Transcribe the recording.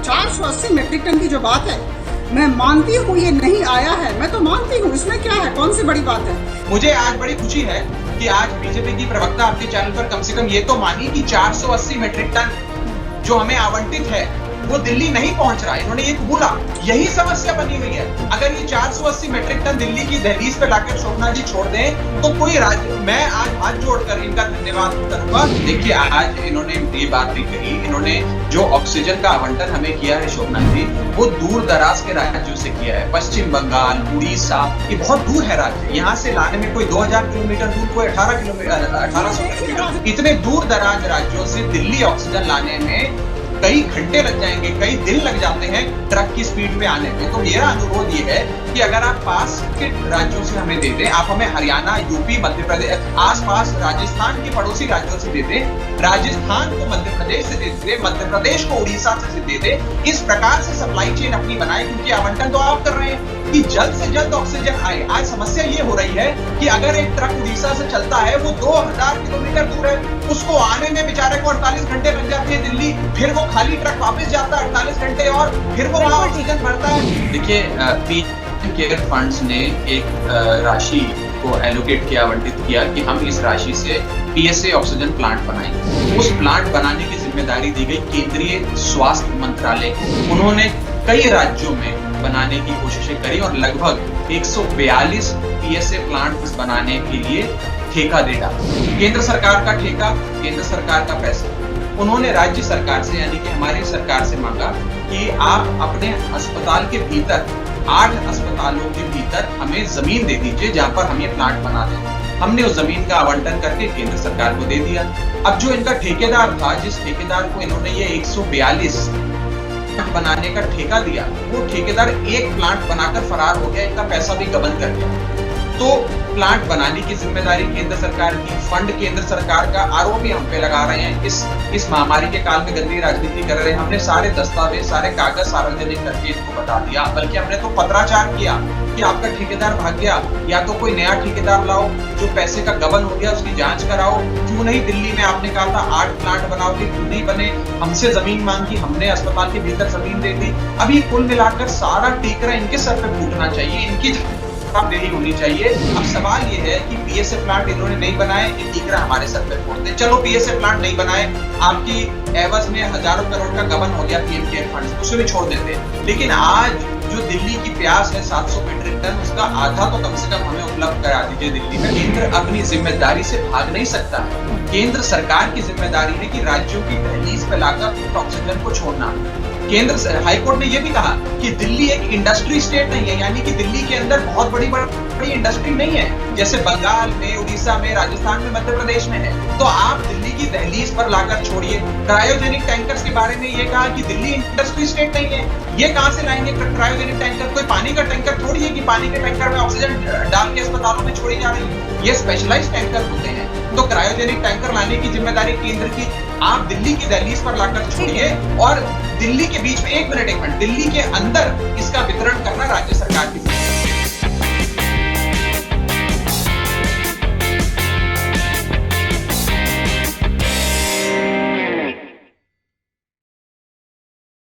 480 metric ton की जो बात है, मैं मानती हूँ ये नहीं आया है, मैं तो मानती हूँ, इसमें क्या है, कौन सी बड़ी बात है। मुझे आज बड़ी खुशी है कि आज बीजेपी की प्रवक्ता आपके चैनल पर कम से कम ये तो मानी कि 480 मीट्रिक टन जो हमें आवंटित है वो दिल्ली नहीं पहुंच रहा है। इन्होंने ये बोला, यही समस्या बनी हुई है। अगर ये 480 मीट्रिक टन दिल्ली की दहलीज पे लाकर शोभना जी छोड़ दें तो कोई राज्य, मैं आज हाथ जोड़कर इनका धन्यवाद करूंगा। देखिए, आज इन्होंने ये बात नहीं कही, इन्होंने जो ऑक्सीजन का आवंटन हमें किया है शोभना जी, वो दूर दराज के राज्यों से किया है। पश्चिम बंगाल, उड़ीसा, ये बहुत दूर है राज्य। यहाँ से लाने में कोई 2000 किलोमीटर दूर, कोई 1800 किलोमीटर, इतने दूर दराज राज्यों से दिल्ली ऑक्सीजन लाने में कई घंटे लग जाएंगे, कई दिन लग जाते हैं ट्रक की स्पीड में आने में। तो मेरा अनुरोध ये है कि अगर आप पास के राज्यों से हमें दे दें, आप हमें हरियाणा, यूपी, मध्य प्रदेश, आसपास राजस्थान के पड़ोसी राज्यों से दे दें, राजस्थान को मध्य प्रदेश से दे दें, मध्य प्रदेश को उड़ीसा से दे दें। इस प्रकार से सप्लाई चेन अपनी बनाए, क्योंकि आवंटन तो आप कर रहे हैं कि जल्द से जल्द ऑक्सीजन आए। आज समस्या ये हो रही है कि अगर एक ट्रक उड़ीसा से चलता है, वो 2000 किलोमीटर दूर है, उसको आने में बेचारे को 48 घंटे लग जाते हैं दिल्ली, फिर वो खाली ट्रक वापस जाता है 48 घंटे और फिर वो वहां ऑक्सीजन भरता है। देखिए, पीएम केयर फंड्स ने एक राशि को एलोकेट किया, आवंटित किया कि हम इस राशि से पीएसए ऑक्सीजन प्लांट बनाएंगे। उस प्लांट बनाने की जिम्मेदारी दी गई केंद्रीय स्वास्थ्य मंत्रालय को। उन्होंने कई राज्यों में बनाने की कोशिशें करी और लगभग 142 पीएसए प्लांट्स बनाने के लिए ठेका दे डाला। केंद्र सरकार का ठेका, केंद्र सरकार का पैसा। उन्होंने राज्य सरकार से, यानी कि हमारी सरकार से मांगा कि आप अपने अस्पताल के भीतर, 8 अस्पतालों के भीतर हमें जमीन दे दीजिए जहां पर हम ये प्लांट बना दें। हमने उस जमीन का आवंटन करके केंद्र सरकार को दे दिया। अब जो इनका ठेकेदार था, जिस ठेकेदार को इन्होंने ये 142 बनाने का ठेका दिया, वो ठेकेदार एक प्लांट बनाकर फरार हो गया, इनका पैसा भी गबन कर गया। तो प्लांट बनाने की जिम्मेदारी केंद्र सरकार की, फंड केंद्र सरकार का, आरोप भी हम पे लगा रहे हैं। इस महामारी के काल में गंदी राजनीति कर रहे हैं। हमने सारे दस्तावेज, सारे कागज सार्वजनिक करके इनको बता दिया, बल्कि हमने तो पत्राचार किया कि आपका ठेकेदार भाग गया, या तो कोई नया ठेकेदार लाओ, जो पैसे का गबन हो गया उसकी जांच कराओ। क्यों नहीं दिल्ली में आपने कहा था 8 प्लांट बनाओगे, क्यों नहीं बने? हमसे जमीन मांगी, हमने अस्पताल के भीतर जमीन दे दी। अब ये कुल मिलाकर सारा टीकरा इनके सर पे फूटना चाहिए, इनकी देरी होनी चाहिए। अब सवाल ये है कि पीएसए प्लांट इन्होंने नहीं बनाए, ये टीकरा हमारे सर पे फोड़ते हैं। चलो पीएसए प्लांट नहीं बनाए, आपकी एवज में हजारों करोड़ का गबन हो गया पीएम केयर फंड, उसे भी छोड़ देते। लेकिन आज जो दिल्ली की प्यास है 700 मीट्रिक टन, उसका आधा तो कम से कम हमें उपलब्ध करा दीजिए दिल्ली में। केंद्र अपनी जिम्मेदारी से भाग नहीं सकता है। केंद्र सरकार की जिम्मेदारी है कि राज्यों की दहलीज पे लाकर ऑक्सीजन को छोड़ना। केंद्र हाईकोर्ट ने यह भी कहा कि दिल्ली एक इंडस्ट्री स्टेट नहीं है, यानी कि दिल्ली के अंदर बहुत बड़ी इंडस्ट्री नहीं है, जैसे बंगाल में, उड़ीसा में, राजस्थान में, मध्य प्रदेश में है। तो आप दिल्ली की दहलीज पर लाकर छोड़िए। क्रायोजेनिक टैंकर्स के बारे में ये कहा कि दिल्ली इंडस्ट्री स्टेट नहीं है। ये कहां से लाएंगे क्रायोजेनिक टैंकर? कोई पानी का टैंकर थोड़ी है कि पानी के टैंकर में ऑक्सीजन डाल के अस्पतालों में छोड़ी जा रही है। ये स्पेशलाइज्ड टैंकर होते हैं। तो क्रायोजेनिक टैंकर लाने की जिम्मेदारी केंद्र की। आप दिल्ली की दहलीज पर लाकर छोड़िए और दिल्ली के बीच में, एक मिनट, दिल्ली के अंदर इसका वितरण करना राज्य सरकार